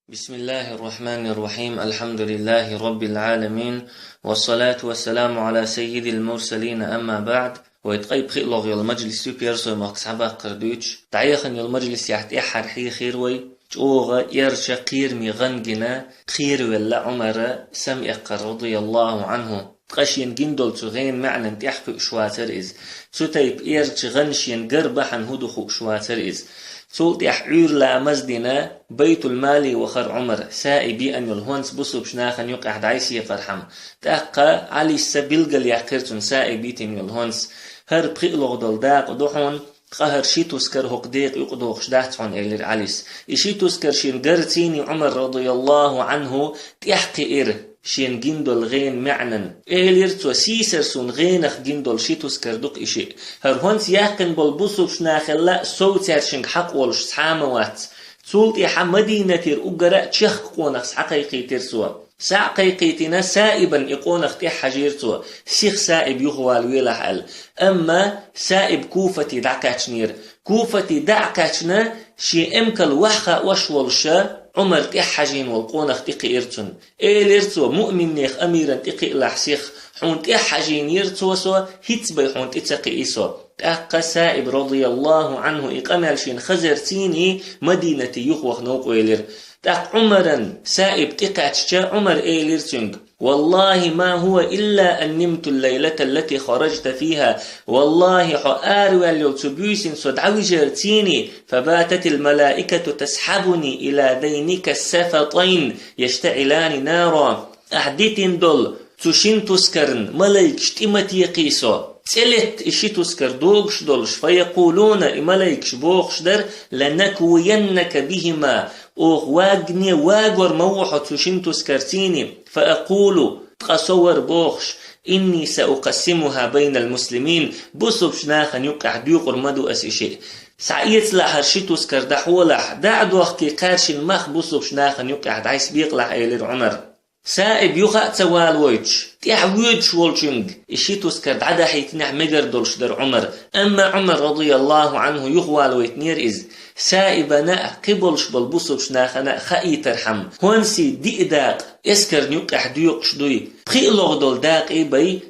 بسم الله الرحمن الرحيم. الحمد لله رب العالمين، والصلاة والسلام على سيد المرسلين. أما بعد، ويتقيب خيلوغ المجلس يبيرسو مقصبا قردوش تعيخن المجلس يحتي حرحي خيروي جوغا يرشا قير مغنجنا قير ولا عمر سمع رضي الله عنه قشين جندل تغين معنى تحكي شواتر إز تتيب إيرش غنشين قربحن هدخو شواتر إز سولت يحعور لا مزدنا بيت المال وخر عمر سائبي أن يلهونس بصو بشناخن يقع دعيسي فرحم تأقى علي السبيل قل يحكرتن سائبي تن يلهونس هر بخيلوغ دلداق ودوحون قهر شيتوس كر هقديق يقدوغ شداحتون إلير عليس إشيتوس كر شين قرتيني عمر رضي الله عنه تحقي إر شين جندل غين معنن إلير تو سيسر سون غينخ جندل شيتوس كردوق إشي هر هونس يحقن بالبوسو بشناخلا سوتر شنك حق والش سحاموات سولت يحا مدينة الأقراء تشخ قونخ حقيقي ترسوا ساقيقيتنا سائبا يقونخ تحجيرتوا سيخ سائب يخوال ويلحل أما سائب كوفتي دعكاتشنير كوفتي دعكاتشنا شي امكال وحخا وشولشا عمر تحجين والقونخ تقيرتن إيليرتوا مؤمن نيخ أميرا تقير سيخ حون تحجين يرتوا سوا هيتبي حون تتقيسوا تأقى سائب رضي الله عنه إقامل شين خزرتيني مدينة يخوخ نوق ويلير تأق عمرا سائب تقاتشا عمر إيليرتنج والله ما هو إلا أن نمت الليلة التي خرجت فيها والله حآر واليوتبيس صدعوي جرتيني فباتت الملائكة تسحبني إلى ذينك السفطين يشتعلان نارا أحديتين دول تشين تسكرن ملايك شتمت يقيسو تلت إشي تسكر دوغش دولش فيقولون ملايك شبوغش در لنكوينك بهما أوغ واغني واغور موحو تشين تسكرتيني فأقول تصور بوغش إني سأقسمها بين المسلمين بصب شناخن يقع ديوغر مدو أسيشي سعيت لحر شيتوس كردح ولح دعدوخ كي قارشن مخ بصب شناخن يقع دعيس بيقلع إلير عمر سائب يخا تسوال ويتش تيحويد شولشنج إشيتوس كرد عدا حيتنح مجر دولش در عمر أما عمر رضي الله عنه يخوال ويتنير إز سائبنا قبلش بالبصبش ناخنا خائي ترحم هونسي دي داق اسكر نيوك ديوق شدوي بخيلوغ دول داق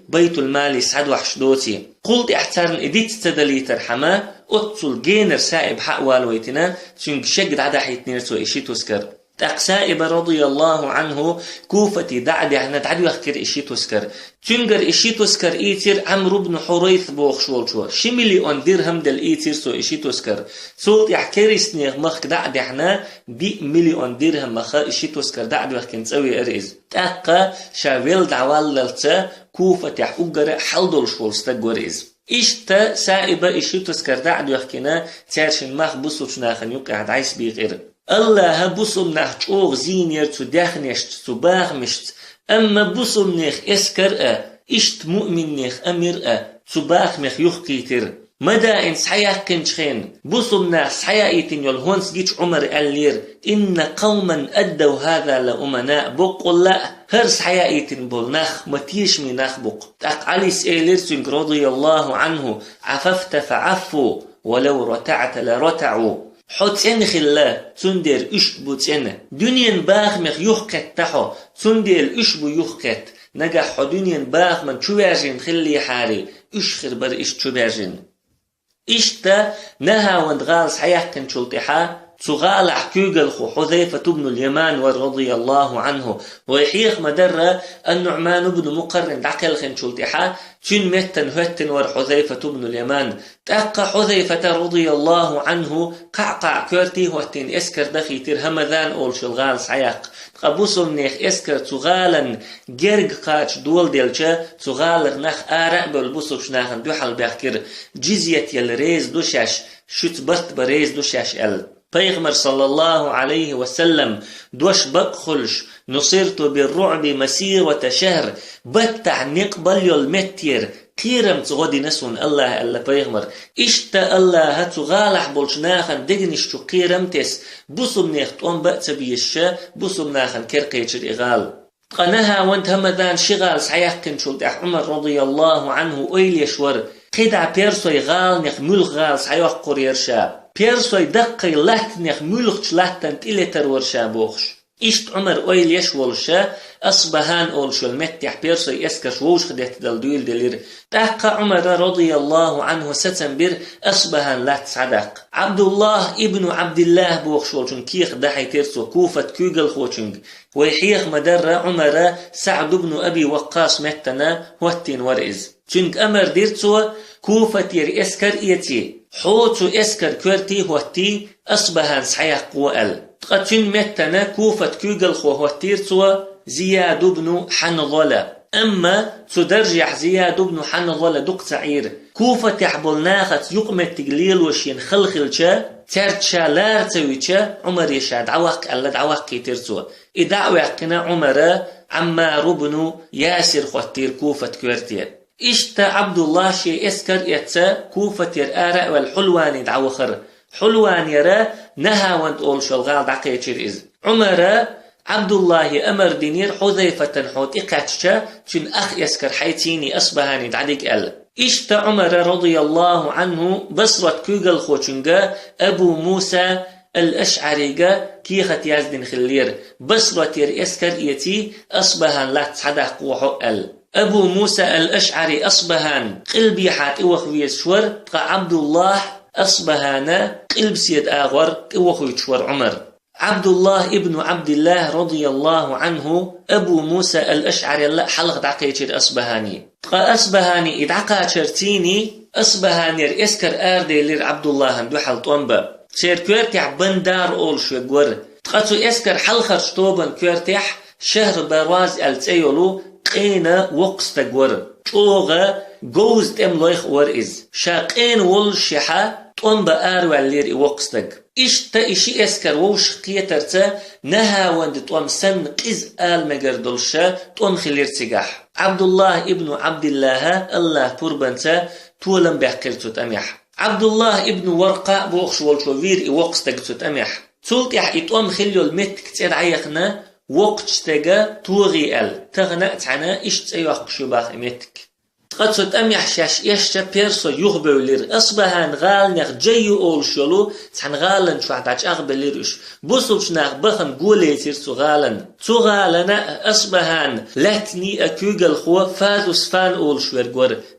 بيت المال سعد وحشدوتي قلت احترن اديت تدلي ترحما اتسل جينر سائب حقوال ويتنا تنك شقد عدا حيتنير سو إشيتوس كرد سائب رضي الله عنه كوفتي دعدي عنا دعدي وخكر إشي تسكر تنقر إشي تسكر إيتر عمرو بن حريث بوخ شوالشوا شمليون درهم دل إيتر سو إشي تسكر سولت يحكري سنيغ مخ دعدي عنا دي مليون درهم مخا إشي تسكر دعدي وخكين تسوي أرئيز تاقا شاويل دعوال للتا كوفتي حقوقر حلدول شوالستاق ورئيز إشتا سائبة إشي تسكر دعدي وخكينا تارشن مخ بصوشناخن يوقع دعيس بيغير الله بصم نخ چوغ زينير تو داخنشت تو باغمشت أما بصم نخ اسكر إشت مؤمن نخ أمير تو باغمخ يخكيتر مدى إن سحياك كنشخين بصم نخ سحيايتن يلهونس جيش عمر اللير إن قوما أدوا هذا لأمناء بقول لا هر سحيايتن بول نخ متيش من نخ بق تاق عليس إيليرسنج رضي الله عنه عففت فعفوا ولو رتعت لرتعوا حوتين خلا تندر اشبو تين دنيا باخ مخ يخكت تحو تندر اشبو يخكت نجح دنيا باخ من شوارجين خلي حاري اشخر بر اش شوارجين اشتا نها وندغال صحيح كن شلطحا تغال حكيغل خو حذيفة بن اليمان ورضي الله عنه ويحيخ مدرة النعمان بن مقرن دعقل خن شلطحا تن متن هتن ور حذيفة بن اليمان تأقى حذيفة رضي الله عنه قعقع كورتي هتن اسكر دخي ترهمذان أول شلغال صحيح قبوصل نيخ اسكر تغالا جرق قاش دول ديلشا تغالر نخ آراء بالبوصل شناخن دوحل بيحكر جزية يالريز دوشاش شت برت بريز دوشاش پیغمبر صلى الله عليه وسلم دوش بقخلش نصرت بالرعب مسيرة شهر بتع نقبل المتير قيرم تغدي نسون الله ألا پیغمبر اشتا الله تغالح بولشناخن دقنش تو قيرم تس بصم نيخت اون بأت بيشا بصم ناخن كرقيتر إغال قناها وانت همدان شغال سحيحكن شلتح عمر رضي الله عنه ايل يشور قيدع بيرسوي غال نيخ ملغ غال سحيح قرير شاب بيرسوي دقي لات نيخ ملغ لاتن تلتر ورشا بوخش إشت عمر أويل يشولشا أصبهان أولشل متح بيرسو يسكش ووش خدت دلدويل دلير تحق عمر رضي الله عنه ستنبر أصبهان لا تصدق عبد الله ابن عبد الله بوخشولشن كيخ دحي تيرسو كوفة كوغل خوشنج ويحيخ مدر عمر سعد بن أبي وقاص متنا واتين ورئز چونك أمر ديرتسو كوفة ير اسكر إيتي حوتو اسكر كورتي هوتي أصبهان سحيق وأل تقتن متنا كوفة كوغل خو هوتيرتسو زياد بن حنظلة أما تدرجح زياد بن حنظلة دق تعير كوفة يحبل ناخت يقمت تقليل وشين خلخلشا ترتشا لارتويتشا عمر يشاد عواق ألا دعواق كيترتسو إدعواقنا عمر عمار بن ياسر خوتير كوفة كورتير إشتا عبد الله شي اسكر يتسا كوفة يرآرأ والحلواني دعوخر حلوان يرى نها وانت أول شلغال دعقيتشير إز عمر عبد الله أمر دينير حذيفة حوت إقاتشا تن أخ يسكر حيتيني أصبهاني دعديك أل إشتا عمر رضي الله عنه بصرة كوغل خوشنجا أبو موسى الأشعريجا كيخت يازدين خلير بصرة ير اسكر إيتي أصبهان لا تصدق وحو أل أبو موسى الأشعري أصبهان قلبي حات إوخوي شور تقى عبد الله أصبهانا قلب سيد آغور إوخوي شور عمر عبد الله ابن عبد الله رضي الله عنه أبو موسى الأشعري لا حلق دعقيتشير أصبهاني تقى أصبهاني إدعقا شرتيني أصبهاني إسكر آردي لير عبد الله دو حل طنبا سير كويرتح بندار أول شوغور تقى إسكر حلخر شطوبا كويرتح شهر برواز التأيولو قينا وقست جور توغا جوز تم ليخ ورئز شاقين ول شحا طن بآر واللير وقستك إشتا إشي اسكر ووش قيترتا نها وند طن سن قز آل مجردلشا طن خلير تجاح عبد الله ابن عبد الله قربانتا تولم بحكرتو تأميح عبد الله ابن ورقة بوخش والشوفير وقستك تأميح تولت يح إطوام خليو المت كتير عيقنا وقت تجا توغي ال تغنأت عنا إيش تأيوخ شباخ إمتك قد ستأم يحشاش يشتا بيرسو يغبولير أصبهان غال نخ جيو أول شلو تحن غالن شو عداج أغبليرش بوصلش نخ بخن قولي تيرسو غالن تو غالنا أصبهان لاتني أكوغل خوا فازو سفان أول شوير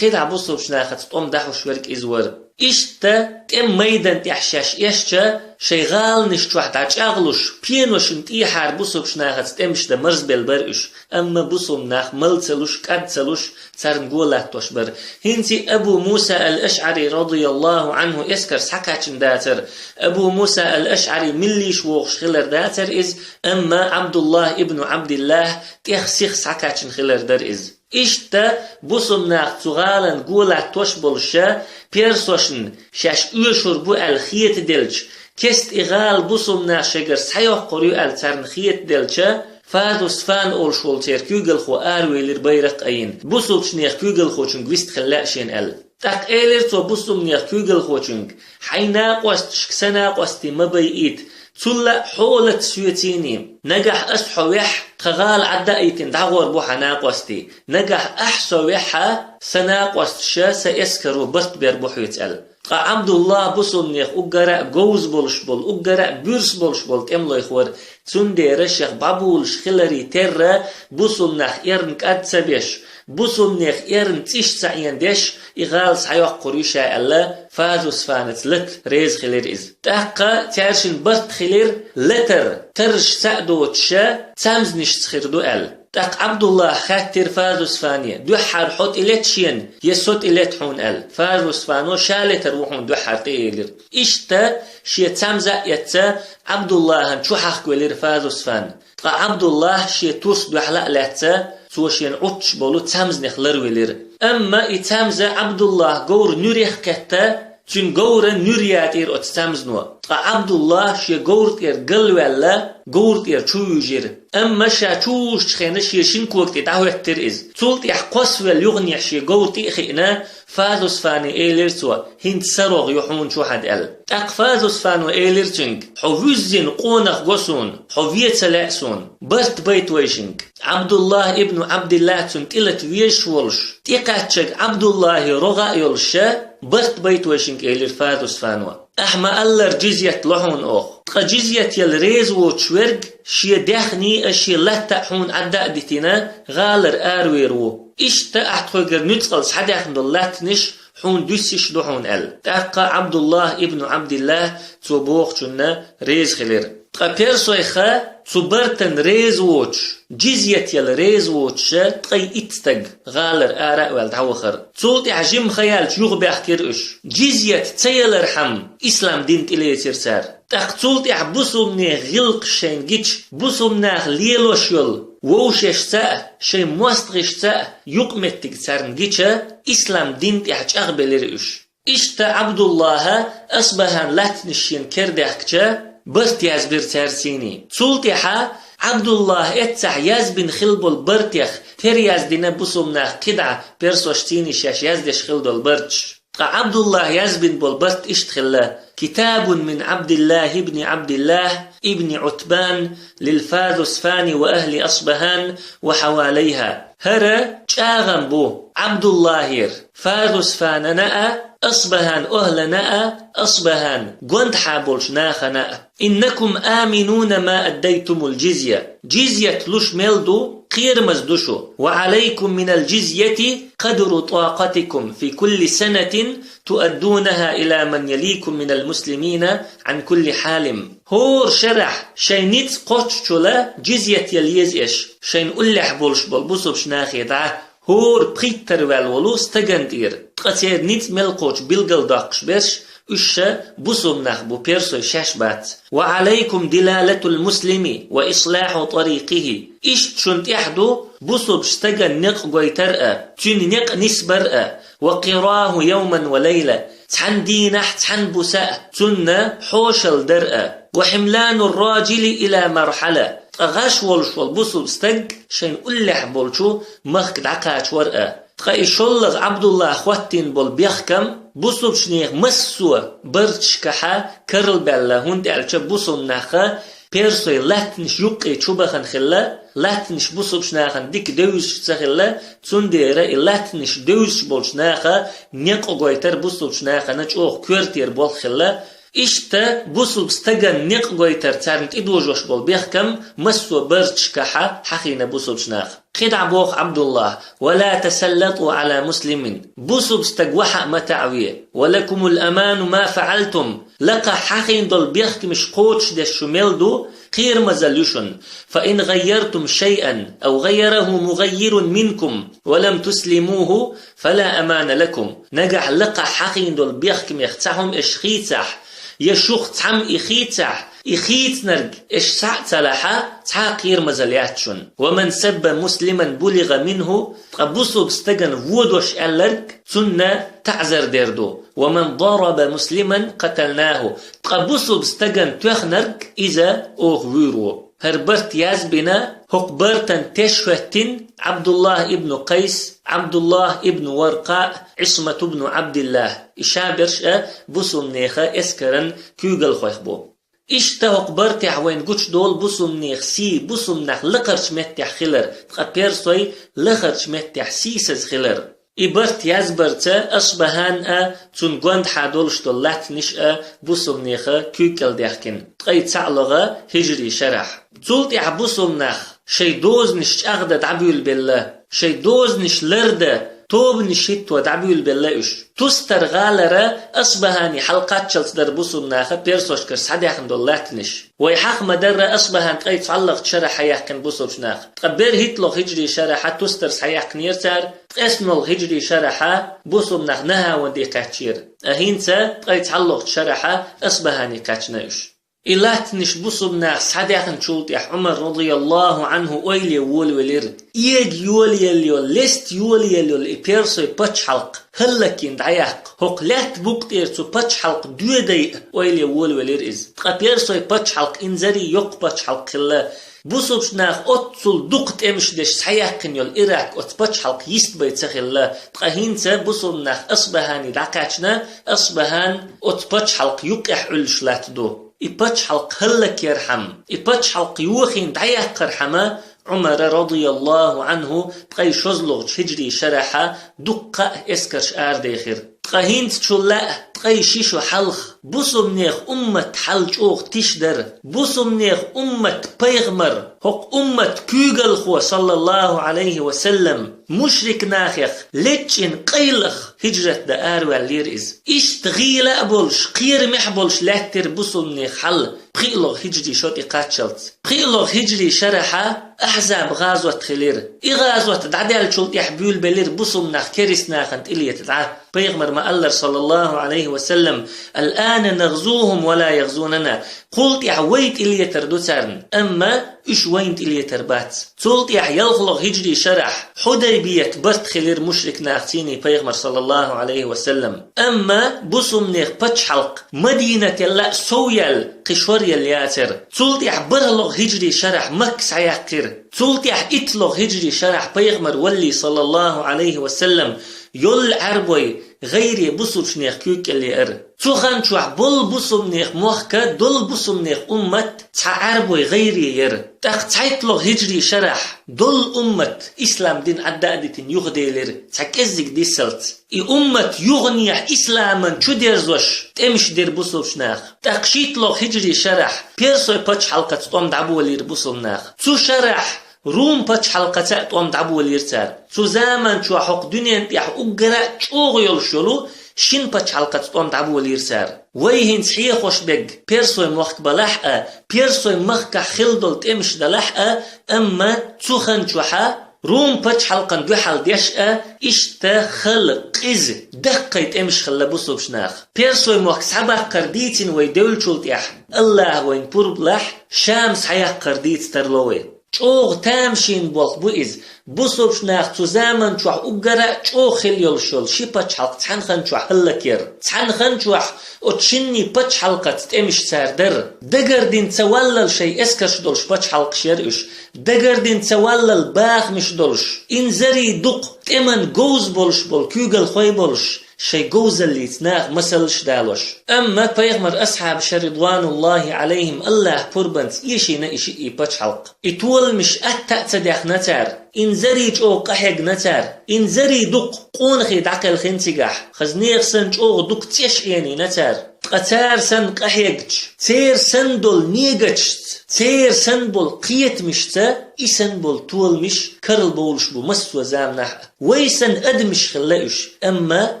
قيد بوصلش نخ تتقوم داحو شويرك إزور إشتا كم ميدان تحشاش يشتا شيغال نشتوح داج أغلوش بينوش انت إيحار بوصلش نخ تتمش دا مرز بالبرش أما بوصل نخ ملتلوش كادتلوش تارن قولات توشبر هنتي أبو موسى الأشعري رضي الله عنه يسكر سحكاتشن داتر أبو موسى الأشعري ملي شوخش خلر داتر إز أما عبد الله ابن عبد الله تيخسيخ سحكاتشن خلر در إز إشتا بوصلنا تغالا قولات توشبلشا بيرسوشن شاش أشور بو الخيط دلش كست إغال بوصلنا شجر سحيوح قريو التارن خيط دلشا فادو سفان أول شولتير كوغل خو آرويلر بيرق أين بوصل شنيخ كوغل خوشنگ ويست خلاقشين أل تاق إيلر تو بوصل نيخ كوغل خوشنگ حينا قوست شكسنا قوستي مبايئيت تلا حولة سيوتيني نجح أسحويح تغال عدائيتين دعور بوحا ناقوستي نجح أحسويحا سناقوست سيسكرو برت بير بوحو يتأل عبد الله بوصل نيخ أقرأ جوز بولش بول أقرأ بورس بولش بول تملو يخور تندي رشيخ بابولش خلري ترى بوصل نيخ إرنك أدسبيش بوصل نيخ إرن تيش سعيان ديش إغال سعيوح قريشا ألا فازو سفانت لت ريز خلير إز تحقا تارشن برت خلير لتر ترش سعدو تشا تامزنش تخيردو أل تاق عبد الله خاتر فازو سفانية دوحر حوت إليت شين يسوت إليت حون أل فازو سفانو شالتر وحون دوحر تيلر إشتا شي تامزا يتا عبد الله هن شو حق ولير فازو سفان تاق عبد الله شي توس دوحلا لتا سوشين عطش بولو تامز نخلر ولير أما إتامزا عبد الله قور نوريخ كتا چون گور نوریات ایر اتستمز نو عبد الله شی گورت ایر گل ولا گورت ایر چوجیر اما شاچوش خنش یشین کوکت دعوت تر از صولت يحقص واليغني شي گورت خينا فازوس فاني ايلرسوا هند سروغ يحون شو حد ال اقفازوس فانو ايلرتنج حوزين قونخ غسون حويت سلاسون برت بيت ويشنج عبد الله ابن عبد الله تنتلت ويشولش تيقاتشك عبد الله رغا يولشا برت بيت ويشنج ايلر فازوس فانو أحما ألر جزية لحون أخ تقا جزية يلريز وتشورق شي دخني أشي لتحون عدا ديتنا غالر آرويرو إشتا أحتوغر نتقلس حدا يخند اللاتنش حون دوسيش دوحون تقا عبد الله ابن عبد الله تبوخ جنة ريز خلير تقا بيرسويخا تبرتن ريز ووش جزية يل ريز ووش تقاي اتستق غالر آراء والدعوخر تولتي عجم خيال تيوغ بأحكيرش جزية تسيل رحم إسلام دين تلي ترسار تقتولتي عبوسومني غلق شين جيتش بوسومناخ ليلوش يل ووشش ساء شي موستغش ساء يقمتك تسارن جيتشا إسلام دين تحج أغبلرش إشتا عبد الله أصبحان لاتنشين كردحكشا برت يازبر تارسيني تولتيحا عبد الله اتسع يازبن خلبل برتيخ تر يازدنا بوسومناخ كدع بيرسوشتيني شاش يازدش خلدل برتش عبد الله يازبن بالبرت اشتخلا كتاب من عبد الله ابن عبد الله ابن عتبان للفاذسفان وأهل أصبهان وحواليها هرا شاغن بو عبد الله فاذسفان نأى أصبهان أهل نأى أصبهان قند حابولش ناخ نأى إنكم آمنون ما أديتم الجزية جزية لش ملدو قير مزدشو وعليكم من الجزية قدر طاقتكم في كل سنة تؤدونها إلى من يليكم من المسلمين عن كل حال هور شرح شينيت قوتشولا جزية يليز إش شين أولح بولش بالبوسو بشناخي دعا هور بخيتر والولو استغنتير تقاتير نيت ملقوش بلغل داقش بش أشا بوسم نخبو بيرسو شاشبات وعليكم دلالة المسلم وإصلاح طريقه إشت شنت يحدو بوسو بشتغى نق قويترأ تن نق نسبرأ وقراه يوما وليلة تحن دينح تحن بساء تن حوشل درأ وحملان الراجل إلى مرحلة غاش والشوال بوسو بستغ شين أولح بولشو مخك دعقاش ورأ تقاي شولغ عبد الله خواتين بول بيخكم بوسو بشنيخ مسو برشكحا كرل بالله هند على بوسو ناخا بيرسوي لاتنش يقي تشوبخن خلا لاتنش بوسو بشناخن ديك دوش تسخلا تسنديرا لاتنش دوش بولشناخا نيق اوغويتر بوسو بشناخا نچوخ كورتير بول خلا إشتا بوسو بستغن نيق غويتر تارنت إدوجوش بول بيخكم مسو برشكحا حخينا بوسو بشناخ خدع بوخ عبد الله ولا تسلطوا على مسلم بوسو بستغوحا متعوية ولكم الأمان ما فعلتم لقا حخين دول بيخك مش قوتش دي الشميلدو خير مزلوشن فإن غيرتم شيئا أو غيره مغير منكم ولم تسلموه فلا أمان لكم نجح لقا حخين دول بيخكم يختعهم إشخيتح يشوخ تعم إخيتح إخيت نرج إش ساعة صلاحة تعاقير مزلياتشون ومن سب مسلما بلغ منه تقبصو بستغن وودوش ألرج سنة تعزر ديردو ومن ضرب مسلما قتلناه تقبصو بستغن توخنرج إذا أغويرو هربرت يازبنا هقبرتن تشفتن عبد الله ابن قيس عبد الله ابن ورقاء عصمة ابن عبد الله إشابرش بوسم نيخا اسكرن كيوغل خويخبو إشتا هقبرت عوين قوش دول بوسم نيخ سي بوسم نخ لقرش متح خلر تقا بيرسوي لقرش متح سيسز خلر إبرت يازبرتا أصبهان تنقوند حادولش دولات نشأ بوسم نيخا كيوكل ديخكن تقايد سعلغا هجري شرح زولت يعبوسم نخ شي دوز نش أغدد عبيول بالله شي دوز نش لرده توب نشيت ودعبيول بالله إش تستر غالرة أصبهاني حلقات شلت دربوسم ناخا بيرسوش كرس حد يحن دولات نش ويحاق مدرة أصبهان تقايد فعلق شرح يحكن بوسوش ناخ تقبير هيتلو هجري شرحة تسترس حيحك نيرتار تقسنو هجري شرحة بوسم ناخ نها ودي قاتشير أهينتا تقايد فعلق شرحة أصبهاني قاتشنايش إلات نشبوسو بناس حداخن شولت يح عمر رضي الله عنه أيلي وول ولير إيج يول يليو لست يول يليو الإبيرسو يبتش حلق هلكين دعياق هقلات بوقتير تو بتش حلق دو دايق أيلي وول ولير إز تقابيرسو يبتش حلق إنزاري يق بتش حلق خلا بوسو بشناخ أتصل دوقت إمش دش سحياقن يول إراك أتبتش حلق يست بيتسخلا تقاهينتا بوسو بناخ أصبهاني دعكاتنا أصبهان أتبتش حلق يقح علش لات دو إبتش حلق هلك يرحم إبتش حلق يوخين دعياق قرحما عمر رضي الله عنه تقي شزلغ هجري شرحة دقة اسكرش آرديخر تقهينت شلا تقي شيشو حلخ بوسمنيخ أمة حلجوغ تشدر بوسمنيخ أمة بيغمر هق أمة كوغل خو صلى الله عليه وسلم مشرك ناخخ لتشن قيلخ هجرة دار والليرز اشتغيل أبولش قير محبولش لاتر بوسمنيخ حل بخيلوغ هجري شوتي قاتشلت بخيلوغ هجري شرحة أحزاب غازوة خلير غازوة دعدال شلت يحبيول بلير بوسمناخ كريس ناخنت إلي تدعى بيغمر ما الله صلى الله عليه وسلم الآن نغزوهم ولا يغزوننا قلت ويت إلي تردوتارن أما إش وينت إلي تربات قلت يلغلغ هجري شرح حديبية برت خلير مشرك ناختيني بيغمر صلى الله عليه وسلم أما بوسمنيخ بتش حلق مدينة الله سويل قشور يلياتر قلت برلغ هجري شرح مكس عياكر قلت إتلغ هجري شرح بيغمر ولي صلى الله عليه وسلم يول عربوي غيري بوسوش نيخ كيوك اللي تخان شوح بول بوسم نيخ موخكا دول بوسم نيخ أمت تعربوي غيري ير تايتلغ هجري شرح دول أمت إسلام دين عدادتين يغديلر تاكزيك دي سلت أمت يغنيح إسلاما شو ديرزوش تمش دير بوسوش ناخ تاقشيتلغ هجري شرح بيرسوي باتش حلقة تقوم دعبو لير بوسم ناخ تو شرح روم باتش حلقة تقوم دعبو ليرتار تو زامن شو حق دنيا انتيح اقرأ شوغ يلشلو شين باتش حلقة تقوم دعبو ليرتار ويهن صحيح خوش بيج بيرسوي موخك بلاحقة بيرسوي مخكا خلدل تمش دلاحقة أما تسوخن شوحا روم باتش حلقة دو حال ديشقة إشتا خلق إز دقيت إمش خلبوسو بشناخ بيرسوي موخك سعبا قرديتين ويدول شلتيح الله وين بوربلح شامس حياة قرديت ترلوي چوغ تامشين بوخ بوئز بوسوبش ناخ تزامن چوح اقرأ چوغ خليل شل شي پاچ حلق تحن خن چوح هلكير تحن خن چوح اتشني پاچ حلقة تتمش ساردر دقر دين تولل شي اسكش دولش پاچ حلق شيرش دقر دين تولل باخ مش دولش انزري دق تمن جوز بولش بول كوغل خوي بولش شي جوز اللي تناغ مسلش دالوش أما بيغمر أصحاب رضوان الله عليهم الله قربنت إيشي نإيشي إيباتش حلق إتول مش أتأتدخ نتار إنزريج أو قحيق نتار إنزري دق قونخي دعقل خنتقح خزنيغ سنج أو دق تيشعيني نتار قتار سن قحيقج تير سندل نيججت تير سنبول قيت مشتا إسنبول طول مش كرل بولش بمسوى زامنح ويسن أدمش خلايش أما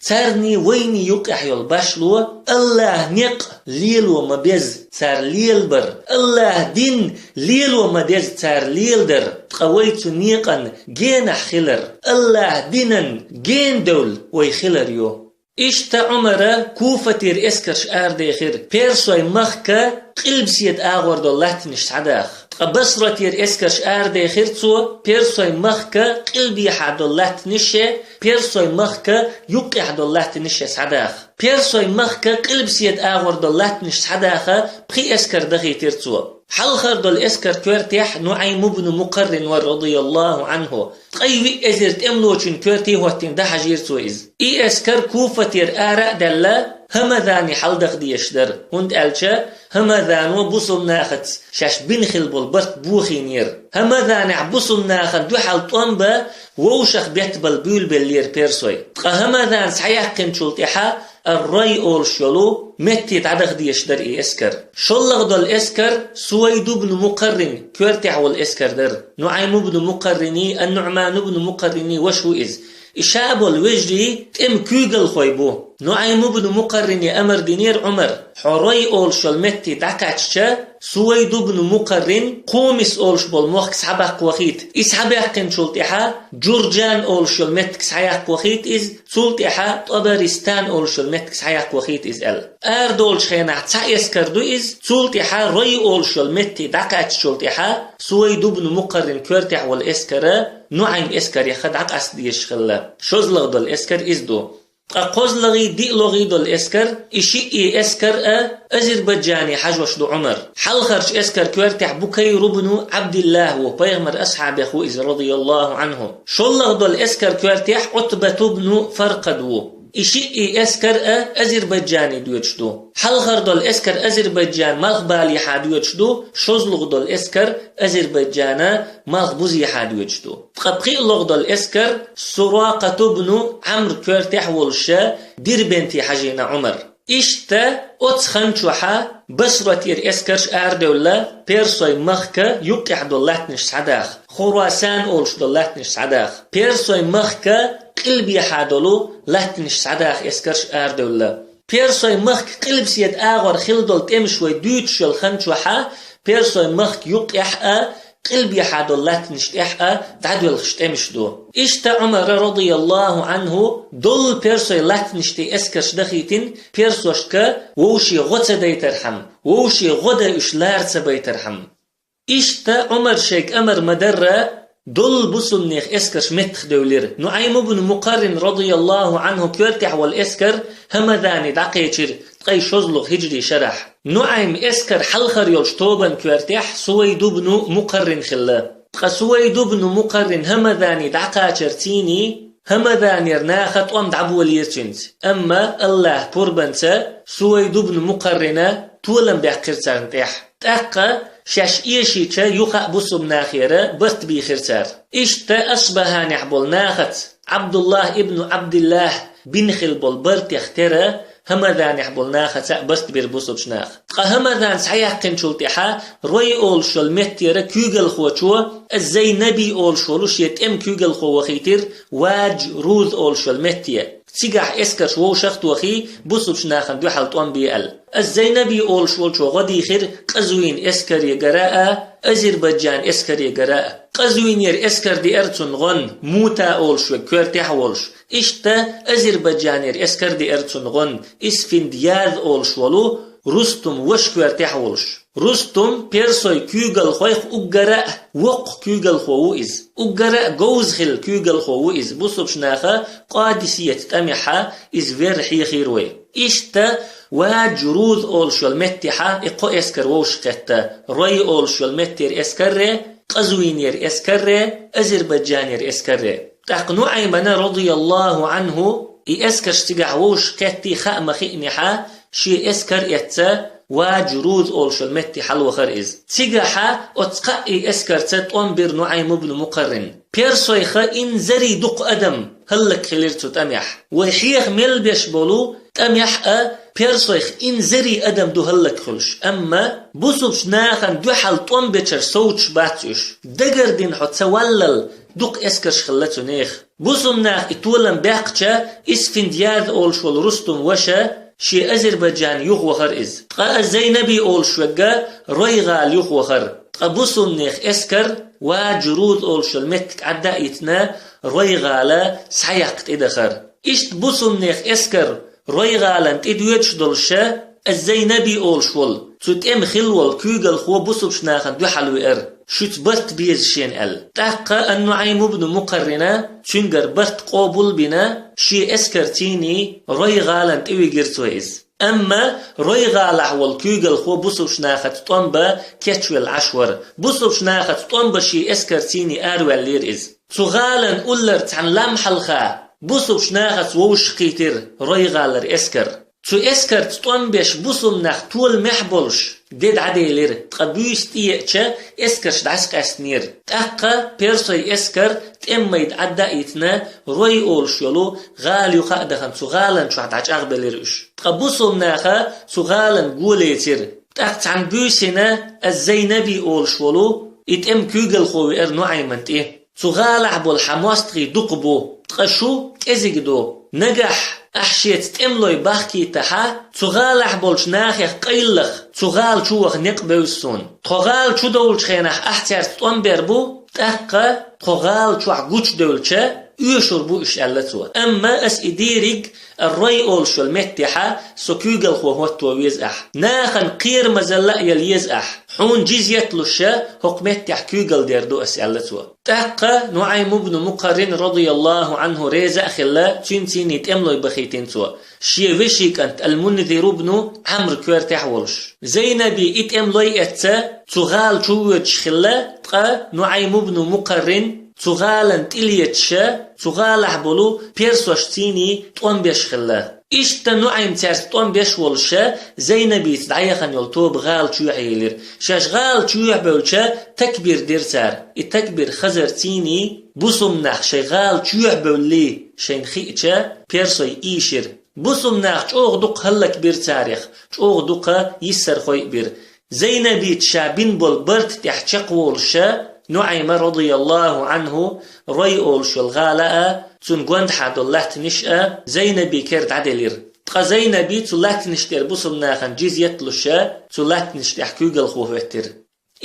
تارني ويني يقح يلباشلو الله نق ليل وما بيز تار ليل بر الله دين ليل وما بيز تار ليل در قويت نيقا جين خلر الله دينا جين دول ويخلر يو إشتا عمر كوفتير اسكرش آرديخير بيرسوي مخكا قلب سيد آغور دولات نشتعداخ بصرتير اسكرش آرديخير تو بيرسوي مخكا قلب يحا دولات نشي بيرسوي مخكا يقع دولات نشي سعداخ بيرسوي مخكا قلب سيد آغور دولات نشتعداخ بخي اسكر دخي تيرتو حلخر دول اسكر كورتيح نعيم بن مقرن ورضي الله عنه تقيوي ازرت امنوچن كورتي هوتين ده حجيرتو إز إي اسكر كوفتير آراء دلا همذاني حلدخ ديشدر هند ألشا همذانو بوصل ناخت شاش بنخل بالبرت بوخي نير همذاني عبوصل ناخت دو حال طنبا ووشخ بيتبال بيول باللير بيرسوي همذان سحيح كنشلتحا الرأي أول شلو متى تعدخ ديشدر إي اسكر شلغ دول اسكر سويد بن مقرن كورتح والاسكر در نعيم بن مقرني النعمان بن مقرني وشو إز إشاب الوجري تم كوغل خويبو نعيم بن مقرني أمر دينير عمر حري أول شلمتي دعكتشا سويد بن مقرن قومس أول شبول موخك سحبق وخيت إسحبق كن شلتحا جورجان أول شلمتك سحيق وخيت إز سلتحا طبرستان أول شلمتك سحيق وخيت إز أل أردول شخينا تعيس كردو إز سلتحا ري أول شلمتي دعكتش شلتحا سويد بن مقرن كورتح والإسكرة نعيم إسكر يخدعك أسديش خلا شوزلغ دول إسكر إزدو أقوزلغي ديلغي دول إسكر إشيئي إسكر أزربجاني حجوش دو عمر حلخرش إسكر كورتح بكير بن عبد الله وبيغمر أصحاب أخو إز رضي الله عنه شلغ دول إسكر كورتح عتبة بن فرقد إشي إسكر أذربيجاني دوتشدو حلخر دول إسكر أذربيجان مالخ بالي حادوتشدو شوزلغ دول إسكر أذربيجانا مالخ بوزي حادوتشدو قبقي لغ دول إسكر سراقة بن عمرو كورتح والشا دير بنتي حجينا عمر إشتا أتخنشوحا بسرتير إسكرش أردولا بيرسوي مخكا يقع دولاتنش سعداخ خراسان أولش دولاتنش سعداخ بيرسوي مخكا قلبي حادولو لاتنش سعداخ إسكرش أردولا بيرسوي مخك قلب سيد آغر خلدول تمشوي دوتش الخنشوحا بيرسوي مخك يقع قلبي حادول لاتنش إحقا تعدول خشتمشدو إشتا عمر رضي الله عنه دول بيرسوي لاتنش تي إسكرش دخيتين بيرسوشكا ووشي غوتة ديترحم ووشي غدا إشلارتة بيترحم إشتا عمر شيك أمر مدرة دول بسنيخ إسكرش متخ دولير نعيم بن مقرن رضي الله عنه كورتح والإسكر همذاني دقيتشر تقي شوزلغ هجري شرح نعيم إسكر حلخر يلشتوبن كورتح سويد بن مقرن خلا سويد بن مقرن همذاني دقاتشر تيني همذاني رناخت وام دعبو اليرتشنت أما الله بوربنتا سويد بن مقرنة تولم بحقرتان تح تأقى شاش إيشيشا يخاق بسو بناخيرا برت بيخرتار إشتا أشبها نحبول ناخت عبد الله ابن عبد الله بن خلبول برت يخترا همذا نحبول ناخت برت بيربوسو بشناخ همذا سحيح قنشولتحا روي أول شول متيرا كيوغل خوشوا الزي نبي أول شولوش يتم كيوغل خو وخيتر واج روذ أول شول متيا تيجح إسكرش ووشخت وخي بوسو بشناخن دو حلطوان بيقل الزينبي أول شولشو غدي خير قزوين إسكر يقراء أذربيجان إسكر يقراء قزوين ير إسكر دي أرتون غن موتا أول شو كورتح أولش إشتا أذربيجان ير إسكر دي أرتون غن إسفندياذ أول شولو رستم وش كورتح أولش رستم بيرسوي كيوغل خويخ أقراء وق كيوغل خووئز أقراء جوز خل كيوغل خووئز بوسو بشناخا قادسية تأميحا إز فيرحي خيروي إشتا وجروذ أول شو المتحة إقو إسكر ووشقتا روي أول شو المتر إسكر قزوينير إسكر أذربيجانير إسكر تقنو عيمنا رضي الله عنه إسكر اشتقع ووشقتي خأم خئنحا شي إسكر يتا وجروذ أول شو المتحة الوخرئز تقحا أتقائي إسكر تتوانبر نعيم بن مقرن بيرسويخا إن زري دق أدم هلك خليرتو تميح وحيخ ملبش بولو تميح بيرسويخ إن زري أدم دو هلك خلش أما بوسوش ناخن دو حال طنبتشر سوتش باتش دقر دين حد سوالل دوق اسكرش خلتو نيخ بوسوم ناخ اتولن باقشا اسفندياذ أول شوال رستم وشا شي أذربيجان يخ وخر إز تقا الزينبي أول شوغا رويغال يخ وخر تقا بوسوم نيخ اسكر وجرود أول شوال متك عدا يتنا رويغالا سحيقت إدخر إشت بوسوم نيخ اسكر رويغالن تدويتش دولشا الزينبي أول شوال تتم خلوال كيوغل خو بوسوب شناخن دو حلوي شوت برت بيز شين تاقا النعيم بن مقرنة شنگر برت قابل بنا شي اسكرتيني رويغالن تيوي جرتويز أما رويغال حوال كيوغل خو بوسوب شناخت طنبا كتشوال عشور بوسوب شناخت طنبا شي اسكرتيني آروال لير إز تغالن أولر عن لمح الخا بوسوب شناخت ووش قيتر رويغالر اسكر تو اسكر تطنبش بوسوم ناخ طول محبولش ديد عديلر تقبيش تيئتشا اسكرش دعسك اسنير تاقا بيرسوي اسكر تأميد عدا ايتنا روي اولش يلو غال يخاق دخن سغالن شو عدعج اغبالرش تقبوسوم ناخا سغالن قوليتر تاقت عن بيسنا الزينبي اولش ولو اتم كيوغل خوي نعيمنت سغال عبو الحماستغي دقبو تقشو ازيقدو نجح أحشيت تملوي باخكي تحا تغال بولش ناخيخ قيلخ تغال شوخ نقبوسون تغال شو دولش خينح أحتيار تنبر بو تاقا تغال شو عقوش دولشا يشور بو إش ألتوا أما أس إديريق الرأي أولشو المتحة سكيوغل خو هوتو يزأح ناخن قير مزلاء يليزأح حون جيزيت لشا هق متح كيوغل ديردو أس ألتوا تاقا نعيم بن مقرن رضي الله عنه ريزا خلا تنتيني تأملو بخيتين توا شيوشيك أنت المنذر بن عمرو كورتح ولش زينبي اتأملو يأتا تغال شوج خلا تقا نعيم بن مقرن تغالن تليتشا تغالح بولو بيرسوش تيني طوان بيشخلا إشتا نوعيم تارس طوان بيشولشا زينبي تدعيخن يلطوب غال تشوح يلير شاش غال تشوح بولشا تكبير ديرسار التكبير خزر تيني بوسم نخ شي غال تشوح بولي شين خيئتشا بيرسوي إيشير بوسم نخ تشوغ دوق هلك بير تاريخ تشوغ دوق يسر خوي بير زينبي تشابين بول برت تحتشق ولشا نعيم رضي الله عنه ريئول شلغالاء تون قوند حد الله تنشأ زينبي كرد عدلير تقا زينبي تولاه تنشتر بوصل ناخن جيز يطلشا تولاه تنشتر حكوغل خوفتر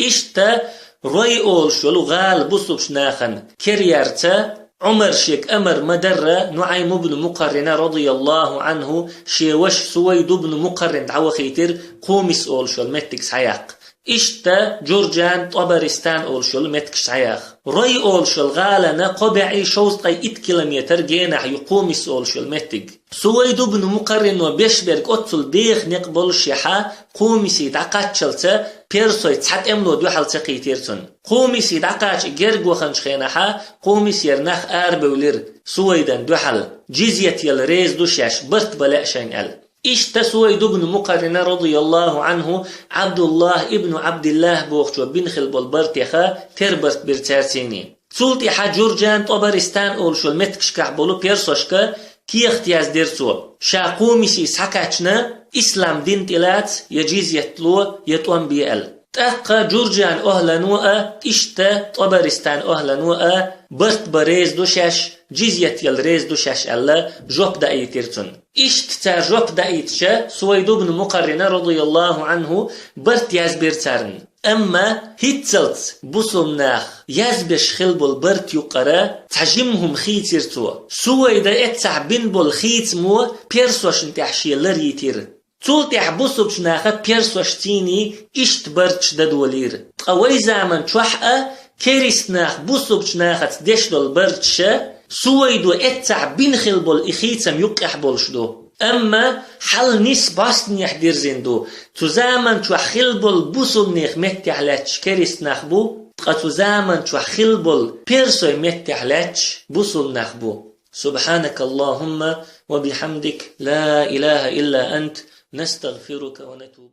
إشتا ريئول شلغال بوصلش ناخن كريارتا عمر شيك أمر مدرة نعيم بن مقرن رضي الله عنه شيوش سويد بن مقرن دعوة خيتر قومس أول شل متكس حياق إشتا جورجان طبرستان أول شل متكس حياق ري أول شل غالنا قبعي شوزقي 8 كيلومتر جينح يقومس أول شل متك سويد بن مقرن وبيشبرك أطل ديخ نقبل شيحا قومسي دعقات شلتا بيرسوي تحت املو دو حال تقيتيرتون قومسي دعقاش جرغو خنشخينحا قومسي يرنخ بولير سويدان دو حال جزية يالريز دو شاش برت بلاشين ال إشتا سويد بن مقرن رضي الله عنه عبد الله ابن عبد الله بوخشو بنخل بالبرتيخا تربرت برتارتيني سولتي حجورجان طبرستان أولشو المتكشكع بولو بيرسوشكا كي اختياز ديرسو شا قومسي سحكاچنا إسلام دين تلات يجيز يتلو يتوان بيال تأقى جورجان أهلنوء إشتا طبرستان أهلنوء برت بريز دوشاش جيزيت يالريز دوشاش ألا جوب داي تيرتون إشت تا جوب داي تشا سويد بن مقرن رضي الله عنه برت يازبيرتارن أما هيتزلت بوسمناخ يازبش خلبول برت يقرا تحجمهم خيتيرتو سويدا اتسع بنبول خيتمو بيرسوش انتحشي لريتير تولتي حبوسو بشناخة بيرسوشتيني إشت برتش دادولير تقوي زامن شوحقة كيريسناخ بوسو بشناخة ديشدو البرتشة سويدو اتسع بنخل بول إخيتم يقح بولشدو أما حل نيس باستن يحدير زندو تزامن شوح خلبول بوسو بنيخ متحلاتش كيريسناخ بو تقا تزامن شوح خلبول بيرسو متحلاتش بوسو بناخ بو سبحانك اللهم وبحمدك لا إله إلا أنت نستغفرك ونتوب